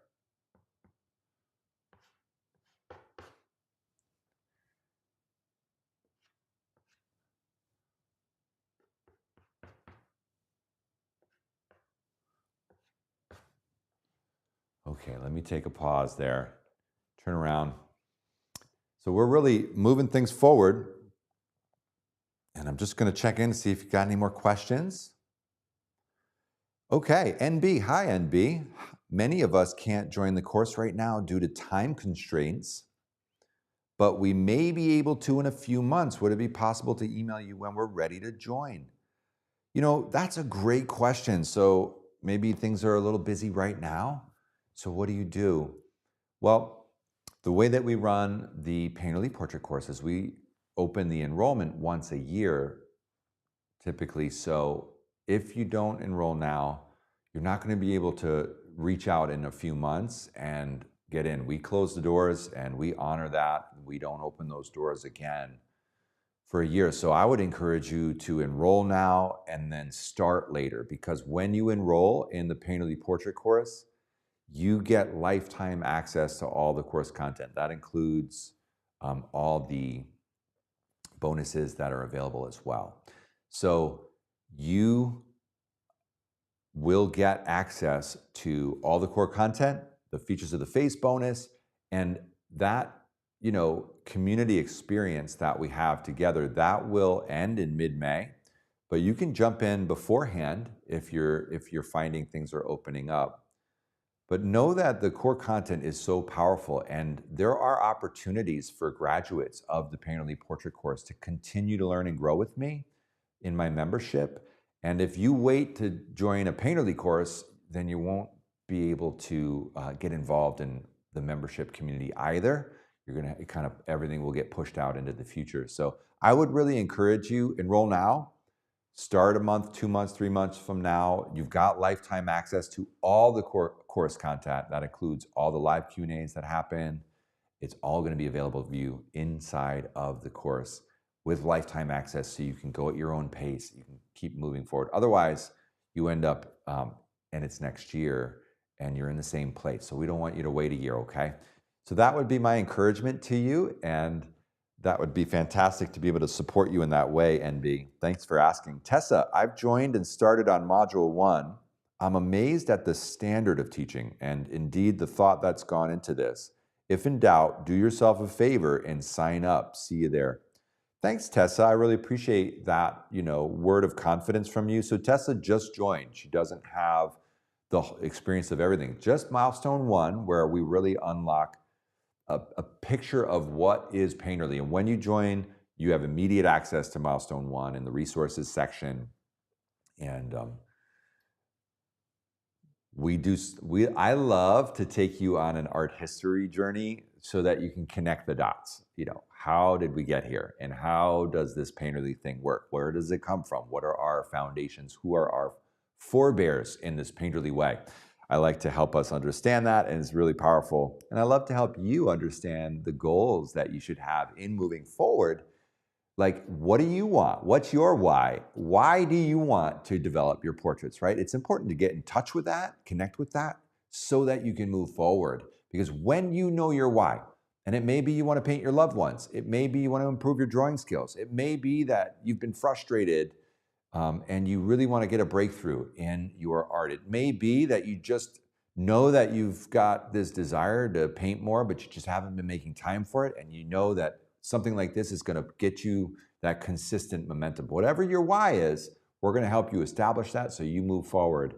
S1: Okay, let me take a pause there. Turn around. So we're really moving things forward. And I'm just going to check in to see if you got any more questions. Okay, NB. Hi, NB. Many of us can't join the course right now due to time constraints, but we may be able to in a few months. Would it be possible to email you when we're ready to join? You know, that's a great question. So maybe things are a little busy right now. So what do? Well, the way that we run the Painterly Portrait course is we open the enrollment once a year, typically. So if you don't enroll now, you're not going to be able to reach out in a few months and get in. We close the doors and we honor that. We don't open those doors again for a year. So I would encourage you to enroll now and then start later, because when you enroll in the Painterly Portrait course, you get lifetime access to all the course content. That includes all the bonuses that are available as well. So you will get access to all the core content, the features of the face bonus, and that, you know, community experience that we have together. That will end in mid-May, but you can jump in beforehand if you're finding things are opening up. But know that the core content is so powerful, and there are opportunities for graduates of the Painterly Portrait course to continue to learn and grow with me in my membership. And if you wait to join a Painterly course, then you won't be able to get involved in the membership community either. You're going to everything will get pushed out into the future. So I would really encourage you, enroll now. Start a month, 2 months, 3 months from now. You've got lifetime access to all the course content. That includes all the live Q&As that happen. It's all going to be available to you inside of the course with lifetime access, so you can go at your own pace. You can keep moving forward. Otherwise, you end up, and it's next year, and you're in the same place. So we don't want you to wait a year, okay? So that would be my encouragement to you, and that would be fantastic to be able to support you in that way, NB. Thanks for asking. Tessa, I've joined and started on Module 1. I'm amazed at the standard of teaching and indeed the thought that's gone into this. If in doubt, do yourself a favor and sign up. See you there. Thanks, Tessa. I really appreciate that, word of confidence from you. So Tessa just joined. She doesn't have the experience of everything. Just Milestone 1, where we really unlock a picture of what is Painterly. And when you join, you have immediate access to Milestone 1 in the resources section. And I love to take you on an art history journey so that you can connect the dots. How did we get here? And how does this Painterly thing work? Where does it come from? What are our foundations? Who are our forebears in this Painterly way? I like to help us understand that, and it's really powerful. And I love to help you understand the goals that you should have in moving forward. Like, what do you want? What's your why? Why do you want to develop your portraits, right? It's important to get in touch with that, connect with that, so that you can move forward. Because when you know your why, and it may be you want to paint your loved ones, it may be you want to improve your drawing skills, it may be that you've been frustrated and you really want to get a breakthrough in your art. It may be that you just know that you've got this desire to paint more, but you just haven't been making time for it, and you know that something like this is going to get you that consistent momentum. Whatever your why is, we're going to help you establish that so you move forward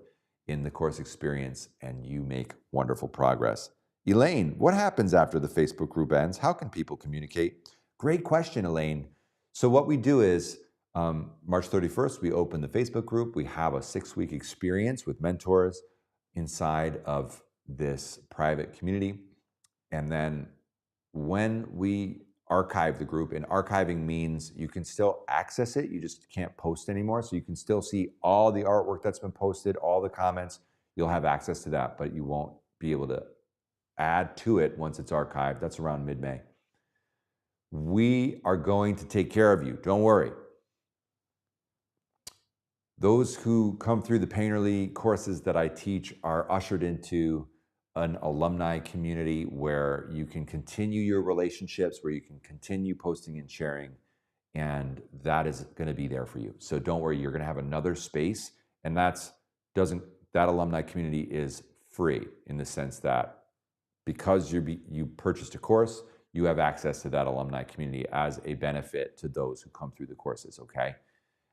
S1: in the course experience and you make wonderful progress. Elaine, what happens after the Facebook group ends? How can people communicate? Great question, Elaine. So what we do is March 31st, we open the Facebook group. We have a 6-week experience with mentors inside of this private community. And then when we archive the group, and archiving means you can still access it, you just can't post anymore. So you can still see all the artwork that's been posted, all the comments. You'll have access to that, but you won't be able to add to it once it's archived. That's around mid-May. We are going to take care of you. Don't worry. Those who come through the Painterly courses that I teach are ushered into an alumni community where you can continue your relationships, where you can continue posting and sharing, and that is going to be there for you. So don't worry, you're going to have another space, and that alumni community is free in the sense that because you purchased a course, you have access to that alumni community as a benefit to those who come through the courses, okay?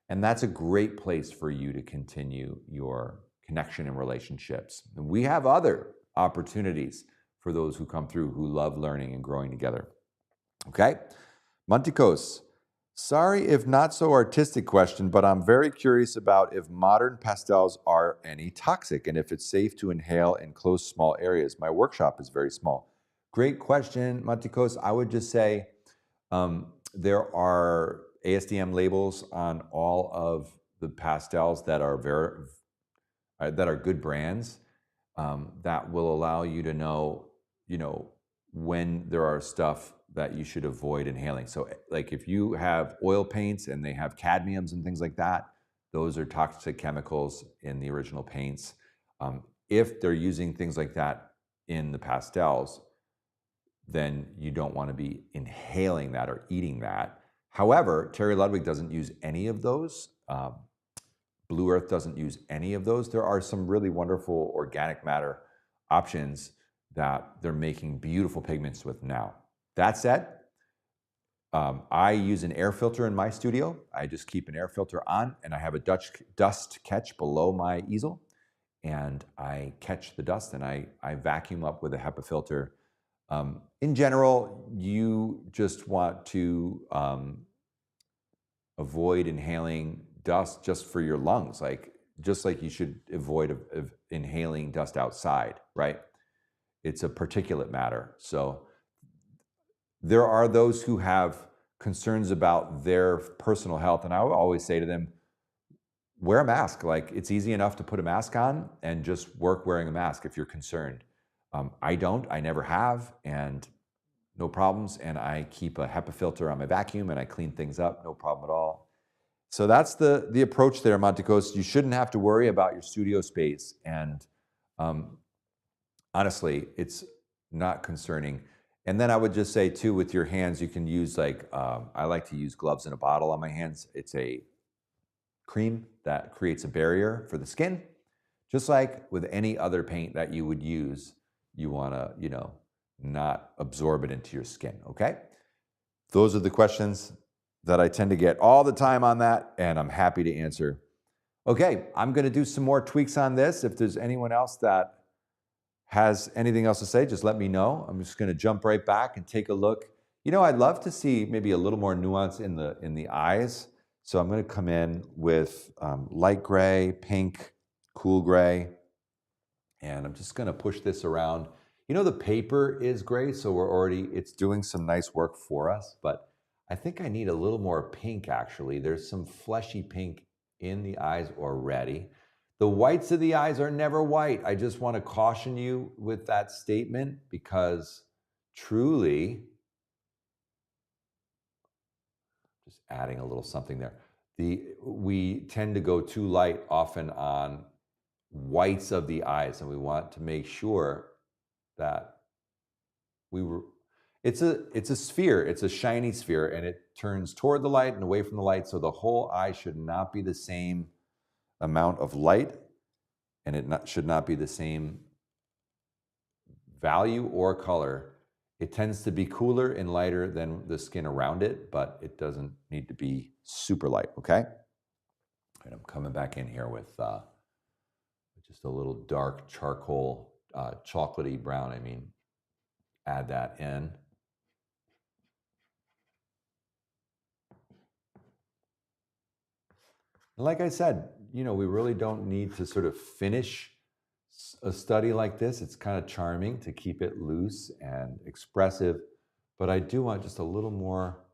S1: And that's a great place for you to continue your connection and relationships. And we have other opportunities for those who come through who love learning and growing together. Okay? Monticos, sorry if not so artistic question, but I'm very curious about if modern pastels are any toxic and if it's safe to inhale in close, small areas. My workshop is very small. Great question, Monticos. I would just say there are ASDM labels on all of the pastels that are good brands that will allow you to know, when there are stuff that you should avoid inhaling. So like if you have oil paints and they have cadmiums and things like that, those are toxic chemicals in the original paints. If they're using things like that in the pastels, then you don't want to be inhaling that or eating that. However, Terry Ludwig doesn't use any of those. Blue Earth doesn't use any of those. There are some really wonderful organic matter options that they're making beautiful pigments with now. That said, I use an air filter in my studio. I just keep an air filter on, and I have a dust catch below my easel, and I catch the dust and I vacuum up with a HEPA filter. In general, you just want to avoid inhaling dust just for your lungs, just like you should avoid inhaling dust outside, right? It's a particulate matter. So there are those who have concerns about their personal health, and I would always say to them, wear a mask. Like, it's easy enough to put a mask on and just work wearing a mask if you're concerned. I never have, and no problems. And I keep a HEPA filter on my vacuum and I clean things up, no problem at all. So that's the approach there, Monticos. You shouldn't have to worry about your studio space. And honestly, it's not concerning. And then I would just say too, with your hands, you can use I like to use gloves in a bottle on my hands. It's a cream that creates a barrier for the skin. Just like with any other paint that you would use, you want to, not absorb it into your skin, okay? Those are the questions that I tend to get all the time on that, and I'm happy to answer. Okay, I'm going to do some more tweaks on this. If there's anyone else that has anything else to say, just let me know. I'm just going to jump right back and take a look. I'd love to see maybe a little more nuance in the eyes. So I'm going to come in with light gray, pink, cool gray, and I'm just going to push this around. The paper is gray, so it's doing some nice work for us, but I think I need a little more pink, actually. There's some fleshy pink in the eyes already. The whites of the eyes are never white. I just want to caution you with that statement because truly, just adding a little something there. We tend to go too light often on whites of the eyes, and we want to make sure that it's a sphere, it's a shiny sphere, and it turns toward the light and away from the light, so the whole eye should not be the same amount of light, and it should not be the same value or color. It tends to be cooler and lighter than the skin around it, but it doesn't need to be super light, okay? And I'm coming back in here with just a little dark charcoal, chocolatey brown, add that in. And like I said, we really don't need to sort of finish a study like this. It's kind of charming to keep it loose and expressive, but I do want just a little more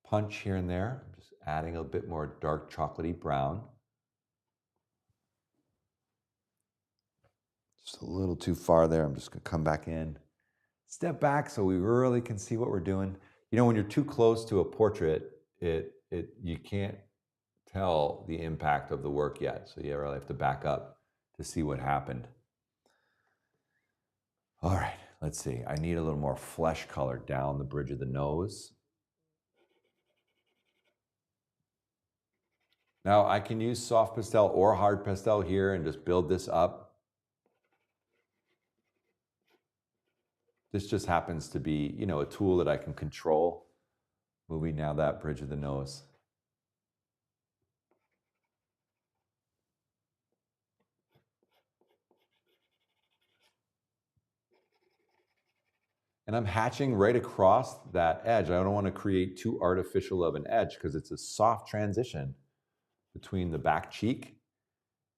S1: punch here and there. I'm just adding a bit more dark chocolatey brown. Just a little too far there. I'm just going to come back in, step back so we really can see what we're doing. When you're too close to a portrait, you can't tell the impact of the work yet. So you really have to back up to see what happened. All right, let's see. I need a little more flesh color down the bridge of the nose. Now I can use soft pastel or hard pastel here and just build this up. This just happens to be, a tool that I can control, moving now that bridge of the nose. And I'm hatching right across that edge. I don't want to create too artificial of an edge because it's a soft transition between the back cheek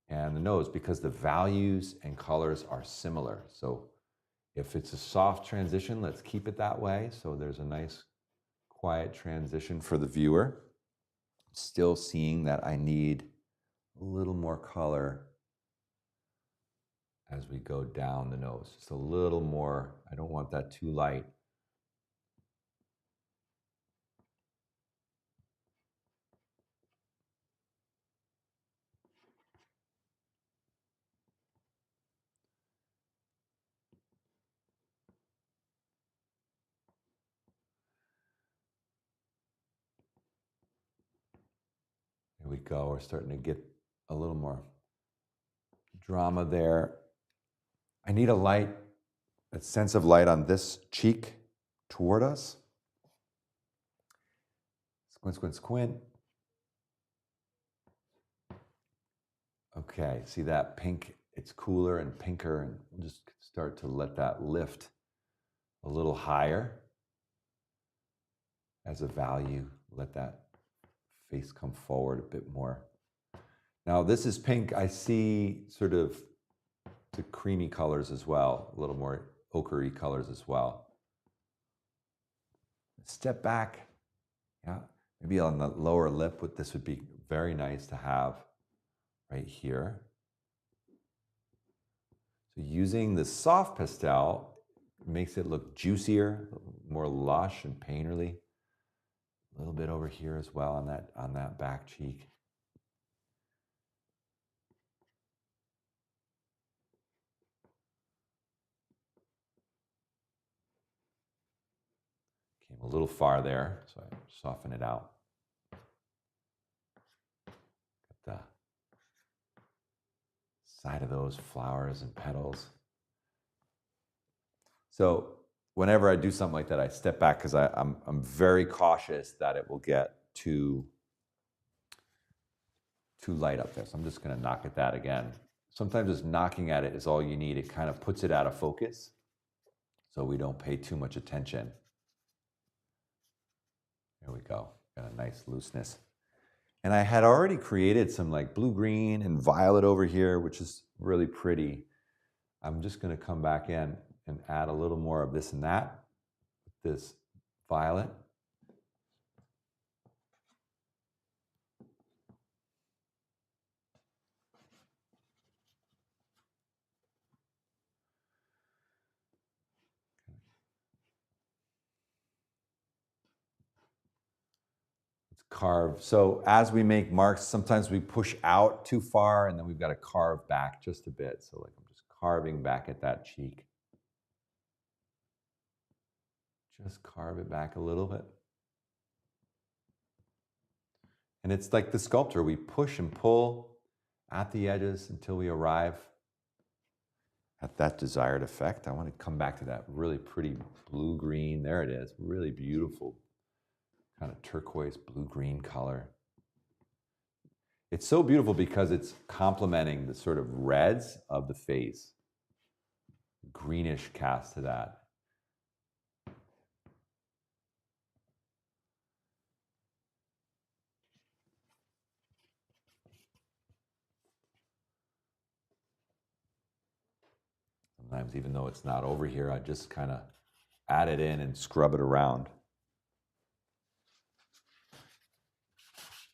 S1: and the nose because the values and colors are similar. So if it's a soft transition, let's keep it that way. So there's a nice quiet transition for the viewer. Still seeing that I need a little more color as we go down the nose. Just a little more. I don't want that too light. Here we go. We're starting to get a little more drama there. I need a sense of light on this cheek toward us. Squint, squint, squint. Okay, see that pink? It's cooler and pinker, and we'll just start to let that lift a little higher as a value. Let that face come forward a bit more. Now this is pink. I see sort of the creamy colors as well, a little more ochre-y colors as well. Step back. Yeah, maybe on the lower lip, this would be very nice to have right here. So using the soft pastel makes it look juicier, more lush and painterly. A little bit over here as well on that back cheek. Came a little far there, so I soften it out. Got the side of those flowers and petals. So whenever I do something like that, I step back because I'm very cautious that it will get too light up there. So I'm just going to knock at that again. Sometimes just knocking at it is all you need. It kind of puts it out of focus so we don't pay too much attention. There we go. Got a nice looseness. And I had already created some like blue-green and violet over here, which is really pretty. I'm just going to come back in and add a little more of this and that, this violet. carve. So as we make marks, sometimes we push out too far and then we've got to carve back just a bit. So like I'm just carving back at that cheek. Just carve it back a little bit. And it's like the sculptor, we push and pull at the edges until we arrive at that desired effect. I want to come back to that really pretty blue-green. There it is, really beautiful, kind of turquoise blue-green color. It's so beautiful because it's complementing the sort of reds of the face. Greenish cast to that. Sometimes even though it's not over here, I just kind of add it in and scrub it around.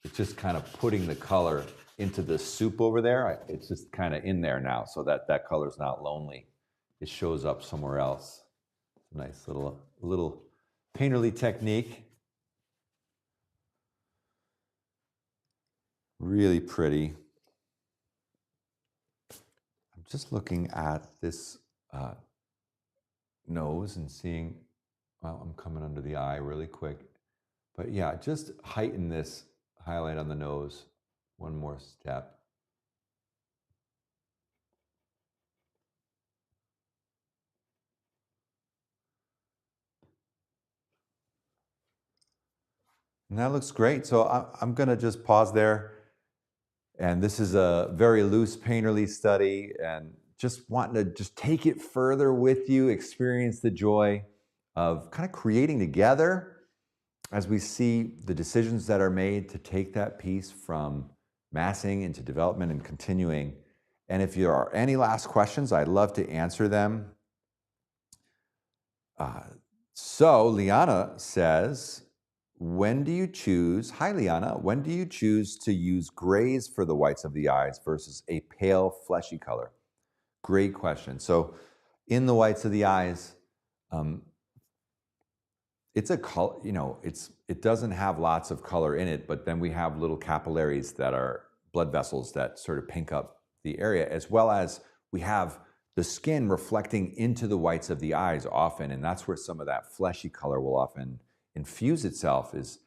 S1: It's just kind of putting the color into the soup over there. It's just kind of in there now so that that color's not lonely. It shows up somewhere else. Nice little painterly technique. Really pretty. I'm just looking at this nose and seeing, well, I'm coming under the eye really quick. But yeah, just heighten this highlight on the nose one more step. And that looks great. So I'm going to just pause there. And this is a very loose painterly study and just wanting to just take it further with you, experience the joy of kind of creating together as we see the decisions that are made to take that piece from massing into development and continuing. And if there are any last questions, I'd love to answer them. So Liana says, when do you choose, hi Liana, when do you choose to use grays for the whites of the eyes versus a pale fleshy color? Great question. So in the whites of the eyes, it's a color, you know, it doesn't have lots of color in it, but then we have little capillaries that are blood vessels that sort of pink up the area, as well as we have the skin reflecting into the whites of the eyes often, and that's where some of that fleshy color will often infuse itself, is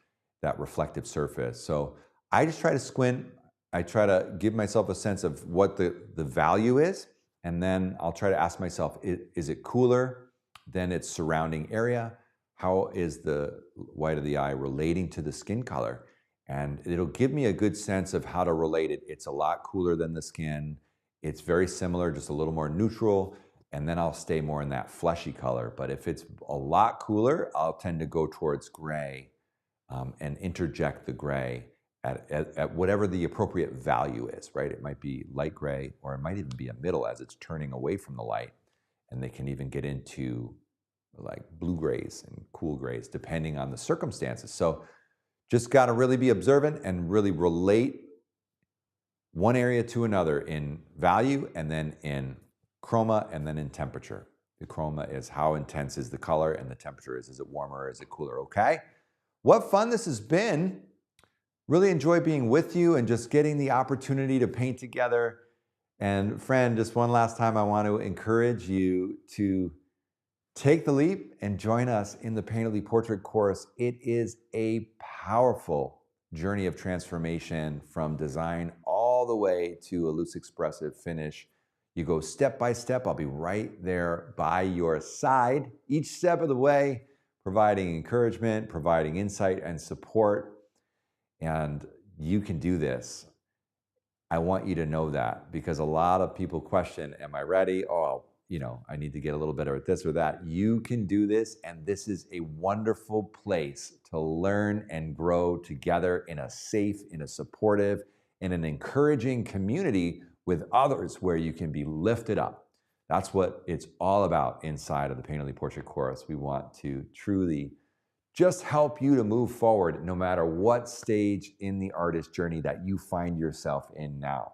S1: that reflective surface. So I just try to squint. I try to give myself a sense of what the value is, and then I'll try to ask myself, is it cooler than its surrounding area? How is the white of the eye relating to the skin color? And it'll give me a good sense of how to relate it. It's a lot cooler than the skin. It's very similar, just a little more neutral, and then I'll stay more in that fleshy color. But if it's a lot cooler, I'll tend to go towards gray and interject the gray at whatever the appropriate value is, right? It might be light gray, or it might even be a middle as it's turning away from the light. And they can even get into like blue grays and cool grays, depending on the circumstances. So just got to really be observant and really relate one area to another in value, and then in chroma, and then in temperature. The chroma is how intense is the color, and the temperature is it warmer or is it cooler, okay? What fun this has been. Really enjoy being with you and just getting the opportunity to paint together. And friend, just one last time, I want to encourage you to take the leap and join us in the Painterly Portrait course. It is a powerful journey of transformation from design all the way to a loose expressive finish. You go step by step. I'll be right there by your side each step of the way, providing encouragement, providing insight and support. And you can do this. I want you to know that, because a lot of people question, am I ready? Oh, you know, I need to get a little better at this or that. You can do this, and this is a wonderful place to learn and grow together in a safe, in a supportive, in an encouraging community with others where you can be lifted up. That's what it's all about inside of the Painterly Portrait course. We want to truly just help you to move forward no matter what stage in the artist journey that you find yourself in now.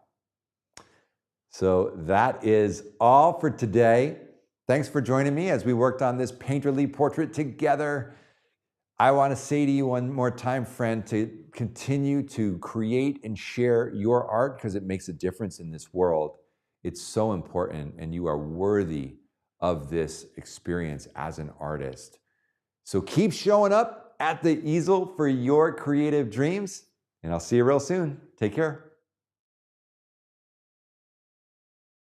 S1: So that is all for today. Thanks for joining me as we worked on this Painterly Portrait together. I want to say to you one more time, friend, to continue to create and share your art because it makes a difference in this world. It's so important, and you are worthy of this experience as an artist. So keep showing up at the easel for your creative dreams, and I'll see you real soon. Take care.